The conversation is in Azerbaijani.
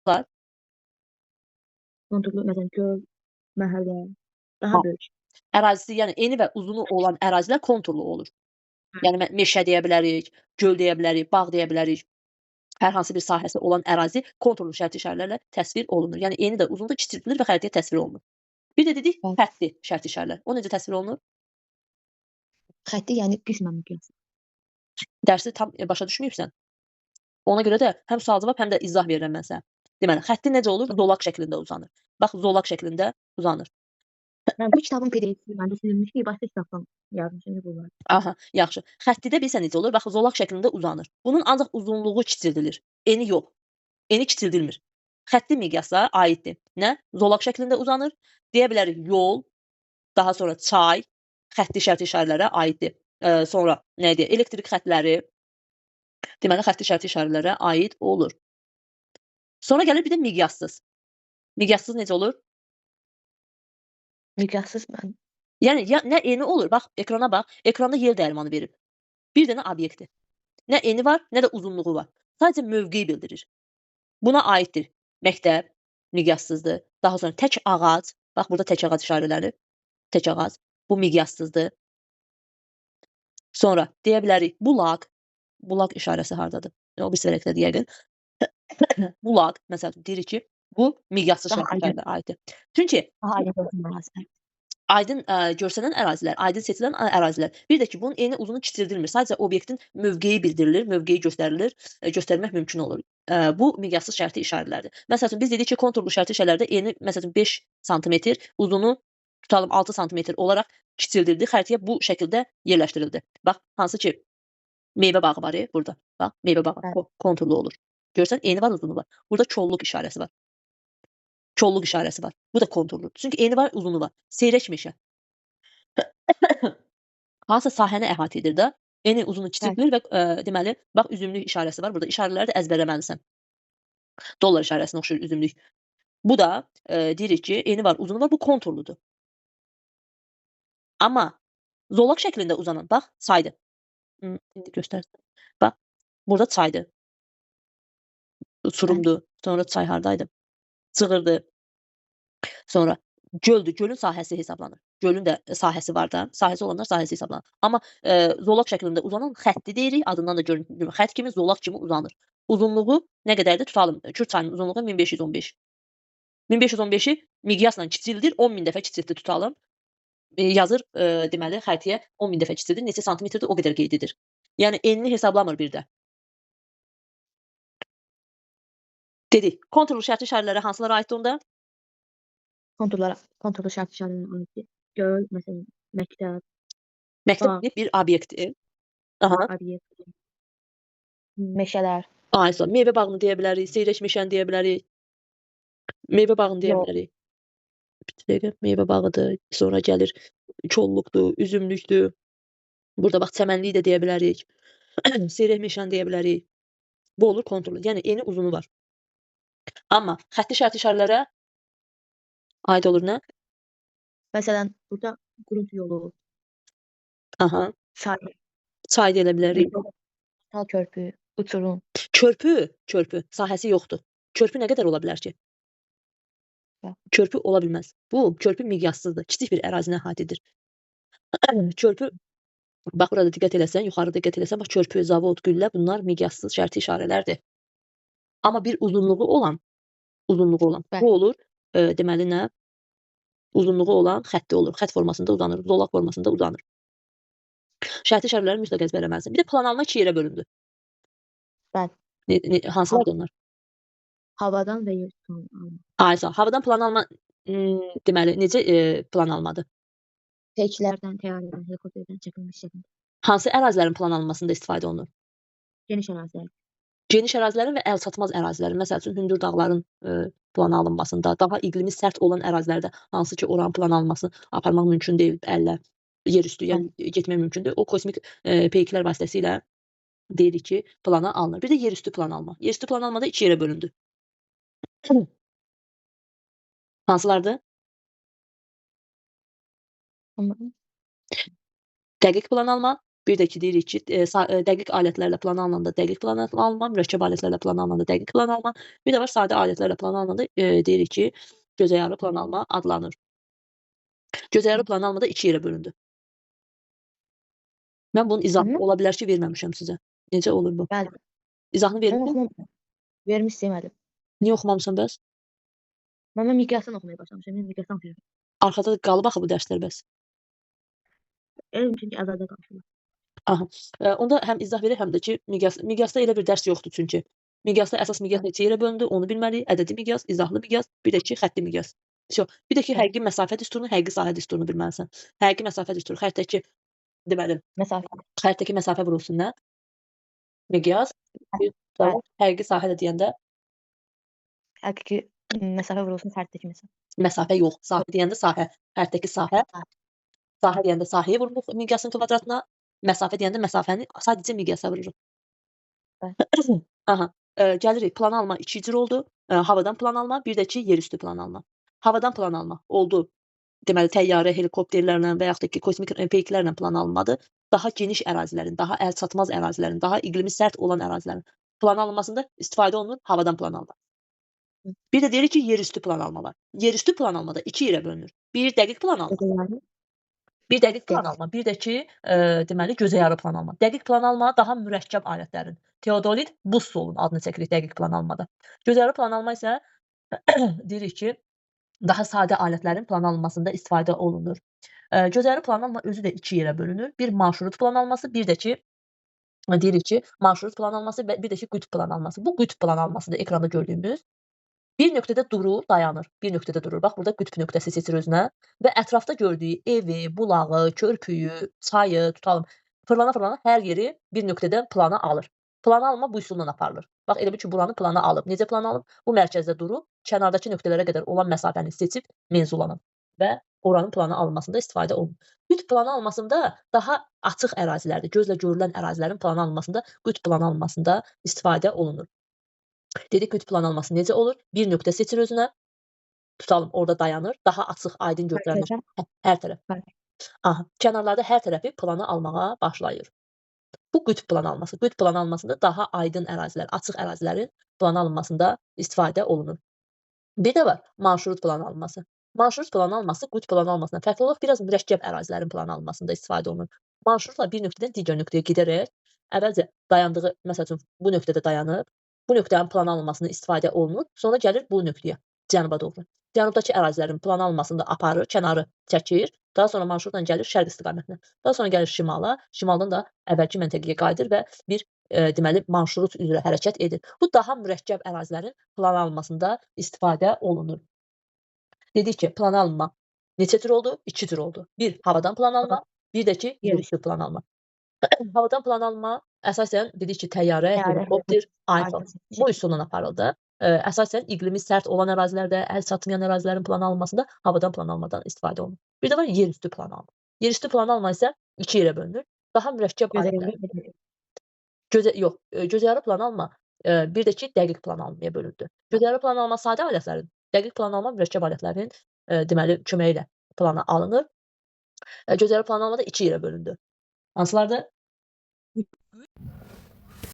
Var. Konturlu məsələn göl, məhəllə, Ha, daha böyük. ərazisi, yəni eni və uzunu olan ərazilər konturlu olur. Hə. Yəni meşə deyə bilərik, göl deyə bilərik, bağ deyə bilərik. Hər hansı bir sahəsi olan ərazi konturlu şərti işarələrlə təsvir olunur. Yəni eni də, uzunu da kiçildilir və xəritəyə təsvir olunur. Bir də dedik Bəli. xətti şərti işarələr. O necə təsvir olunur? Xətti yəni qismən miqyas. Dərsi tam başa düşməyibsən. Ona görə də həm sual cavab, həm də izah verirəm mən sənə. Deməli, xətti necə olur? Zolaq şəklində uzanır. Bax, zolaq şəklində uzanır. Yəni bu kitabın PDF-i məndə silinmiş ki, başqa kitabdan yazmışam bunlar. Aha, yaxşı. Xəttidə bilirsən necə olur? Bax, zolaq şəklində uzanır. Bunun ancaq uzunluğu kiçildilir. Eni yox. Eni kiçildilmir. Xətti miqyasa aiddir. Nə? Zolaq şəklində uzanır. Deyə bilərik yol, daha sonra çay, xətti şərti işarələrə aiddir. Sonra nə deyək? Elektrik xəttləri, deməli xətti şərti işarələrə aid olur. Sonra gəlir bir də miqyassız. Miqyassız necə olur? Miqyassız mən. Yəni ya nə eni olur, bax ekrana bax. Ekranda yer dəyirmanı verib. Bir dənə obyektdir. Nə eni var, nə də uzunluğu var. Sadəcə mövqeyi bildirir. Buna aiddir. Məktəb miqyassızdır. Daha sonra tək ağac, bax burada tək ağac işarələnir. Tək ağac. Bu miqyassızdır. Sonra deyə bilərik bulaq. Bulaq işarəsi hardadır? O birisi vərəqdədir yəqin. Bulaq, məsələn, deyirik ki, bu miqyassız Daha şərti aydın. işarələrə aiddir. Çünki Daha aydın görünməlidir. aydın görsənən ərazilər, aydın seçilən ərazilər. Bir də ki, bunun eni uzunu kiçildilmir. Sadəcə obyektin mövqeyi bildirilir, mövqeyi göstərilir, göstərmək mümkün olur. Bu miqyassız şərti işarələrdir. Məsəl üçün biz dedik ki, konturlu şərti işarələrdə eni məsəl üçün 5 sm, uzunu tutalım 6 sm olaraq kiçildildi. Xəritəyə bu şəkildə yerləşdirildi. Bax, hansı ki meyvə bağı var burada. Bax, meyvə bağı konturlu olur. Görsən, eni var, uzunu var. Burada kolluq işarəsi var. Kolluq işarəsi var. Bu da konturludur. Çünki eni var, uzunu var. Seyrək meşə. Hansısa sahəni əhatə edir də. Eni uzunu kiçildilir və deməli, bax üzümlük işarəsi var burada. İşarələri də əzbərləməlisən. Dollar işarəsinə oxşayır üzümlük. Bu da deyirik ki, eni var, uzunu var. Bu konturludur. Amma zolaq şəklində uzanan, bax, çaydır. İndi göstərsin. Bax, burada çaydır. Uçurumdur. Sonra çay hardaydı? Çığırdır. Sonra göldür. Gölün sahəsi hesablanır. Gölün də sahəsi var da. Sahəsi olanlar sahəsi hesablanır. Amma zolaq şəklində uzanan xətti deyirik. Adından da görünür. Xətt kimi, zolaq kimi uzanır. Uzunluğu nə qədərdir? Tutalım. Kür çayının uzunluğu 1515. 1515-i miqyasla kiçildir. 10.000 dəfə kiçiltdi tutalım. Yazır deməli xəritəyə 10.000 dəfə kiçildir. Neçə santimetrdir o qədər qeyd edir. Yəni enini hesablamır bir də. Dedik. Konturlu şərti işarələrə hansılara aiddir onda? Konturlu şərti işarələrə aiddir. Göl, məsələn, məktəb. Məktəb bir obyektdir. Aha. Obyekt. Meşələr. Aysa, meyvə bağını deyə bilərik, seyrək meşəni deyə bilərik. Meyvə bağını deyə bilərik. Bir dəqiqə, meyvə bağıdır. Sonra gəlir kolluqdur, üzümlükdür. Burada bax çəmənlik də deyə bilərik. Seyrək meşəni deyə bilərik. Bu olur konturlu. Yəni eni uzunu var. Amma xətti şərti işarələrə aid olur nə? Məsələn, burada qurut yolu. Aha. Çay deyə bilərik. Tal körpü, uçurum. Körpü sahəsi yoxdur. Körpü nə qədər ola bilər ki? Körpü ola bilməz. Bu körpü miqyassızdır. Kiçik bir ərazini əhatə edir. Körpü, bax burada diqqət eləsən, yuxarıda diqqət eləsən, bax körpü, zavod, güllə bunlar miqyassız şərti işarələrdir. Amma bir uzunluğu olan bu olur, deməli nə? Uzunluğu olan xətti olur. Xətt formasında uzanır, zolaq formasında uzanır. Şərti işarələri mütləq əzbərləməlisən. Bir də planalma 2 yerə bölündü. Bəli. Hansılardır onlar? Havadan və yer planalma. Aysa, havadan planalma deməli necə planalmadır? Təyyarədən, helikopterdən çəkilmiş şəkildə. Hansı ərazilərin planlanmasında istifadə olunur? Geniş ərazilər. Geniş ərazilərin və əlçatmaz ərazilərin, məsəl üçün hündür dağların plana alınmasında, daha iqlimi sərt olan ərazilərdə hansı ki, oranın plana alınmasını aparmaq mümkün deyil, əllə, yerüstü, yəni getmək mümkündür. O kosmik peyklər vasitəsilə deyirik ki, plana alınır. Bir də yerüstü plan alma. Yerüstü plan almada 2 yerə bölündü. Hansılardır? Dəqiq plan alma, Bir də ki, deyirik ki, dəqiq alətlərlə plan alınanda dəqiq plan alma, mürəkkəb alətlərlə plan alınanda dəqiq plan alma. Bir də var, sadə alətlərlə plan alınanda deyirik ki, gözəyarlı plan alma adlanır. Gözəyarlı plan alma da 2 yerə bölündü. Mən bunun izahını ola bilər ki, verməmişəm sizə. Necə olur bu? Bəli. İzahını Mən vermişəm. oxumam. Vermişsin müəllim. Niyə oxumamısan bəs? Mən miqyasdan oxumaya başlamışam. Mən miqyasdan oxuyuram. Arxada qalıb axı bu dərslər bəs. Elm çünki əvvəldə qalmışam. Aha. Onda həm izah verək, həm də ki, miqyasda elə bir dərs yoxdur çünki. Miqyasda əsas miqyas neçə yerə bölündü, onu bilməliyik. Ədədi miqyas, izahlı miqyas, bir də ki, xətti miqyas. Vsyo. Bir də ki, həqiqi məsafə düsturunu, həqiqi sahə düsturunu bilməlisən. Həqiqi məsafə düsturu xəttdəki deməli, Məsafə. xəttdəki məsafə vurulsun nə? Miqyas. Bəli. Həqiqi sahə də deyəndə Həqiqi məsafə vurulsun xəttdəki məsafə. məsafə yox, sahə deyəndə sahə. Xəttdəki sahə. Sahə deyəndə sahəyə vururuq miqyasın kvadratına. Məsafə deyəndə məsafəni sadəcə miqyasa vururuq. Bəli. Aha. Gəlirik plan alma 2 cür oldu. Havadan plan alma, bir də ki, yerüstü plan alma. Havadan plan alma oldu. Deməli, təyyarə, helikopterlərlə və yaxud da ki, kosmik peyklərlə plan alınmadır. Daha geniş ərazilərin, daha əlçatmaz ərazilərin, daha iqlimi sərt olan ərazilərin plan alınmasında istifadə olunur havadan plan alma. Bir də deyirik ki, yerüstü plan alma var. Yerüstü plan alma da 2 yerə bölünür. Bir dəqiq plan alma. Bir dəqiq plan alma, bir də ki, deməli gözəyarı plan alma. Dəqiq plan alma daha mürəkkəb alətlərin. Teodolit Bussolun adını çəkirik dəqiq plan almada. Gözəyarı plan alma isə deyirik ki, daha sadə alətlərin plan alınmasında istifadə olunur. Gözəyarı plan alma özü də 2 yerə bölünür. Bir marşrut plan alması, bir də ki, deyirik ki, marşrut plan alması və bir də ki, qütb plan alması. Bu qütb plan alması da ekranda gördüyümüz bir nöqtədə durur, dayanır. Bir nöqtədə durur. Bax, burada qütb nöqtəsi seçir özünə və ətrafda gördüyü evi, bulağı, körpüyü, çayı, tutalım, fırlana-fırlana hər yeri bir nöqtədə plana alır. Plana alma bu üsulla aparılır. Bax, elə bil ki, buranı plana alıb. Necə plan alıb? Bu mərkəzdə durub, kənardakı nöqtələrə qədər olan məsafəni seçib menzullanıb və oranın plana alınmasında istifadə olunur. Qütb planı alınmasında daha açıq ərazilərdə, gözlə görülən ərazilərin plana alınmasında, qütb planı alınmasında istifadə olunur. Dedik qütb plan alması necə olur? Bir nöqtə seçir özünə. Tutalım, orada dayanır. Daha açıq, aydın görünür. Hər tərəf. Aha, kənarlarda hər tərəfi plana almağa başlayır. Bu qütb plan alması. Qütb plan almasında daha aydın ərazilər, açıq ərazilərin plana alınmasında istifadə olunur. Bir də var, marşrut plan alması. Marşrut plan alması qütb plan almasından fərqli olaraq biraz mürəkkəb ərazilərin plan alınmasında istifadə olunur. Marşrutla bir nöqtədən digər nöqtəyə gedərək, əvvəlcə dayandığı, məsəl üçün, bu nöqtədə dayanıb, bu nöqtənin plan alınmasında istifadə olunur, sonra gəlir bu nöqtəyə, cənuba doğru. Cənubdakı ərazilərin plan alınmasında aparır, kənarı çəkir, daha sonra marşrutla gəlir şərq istiqamətinə. Daha sonra gəlir şimala, şimaldan da əvvəlki məntəqəyə qayıdır və bir deməli marşrut üzrə hərəkət edir. Bu daha mürəkkəb ərazilərin plan alınmasında istifadə olunur. Dedik ki, plan alınma neçə cür oldu? 2 cür oldu. Bir, havadan plan alma, bir də ki, yerüstü plan alma. Havadan plan alma əsasən dedik ki, təyyarə, helikopter, iPhone bu üsulla aparıldı. Əsasən iqlimi sərt olan ərazilərdə, əl çatmayan ərazilərin plan alınmasında havadan plan almadan istifadə olunur. Bir də var yerüstü plan alma. Yerüstü plan alma isə 2 yerə bölünür. Daha mürəkkəb alətlər. Gözəyarı plan alma bir də ki, dəqiq plan almaya bölündü. Gözəyarı plan alma sadə alətlərin, dəqiq plan alma mürəkkəb alətlərin deməli köməyi ilə plana alınır. Gözəyarı plan alma da 2 yerə bölündü. Hansılardır?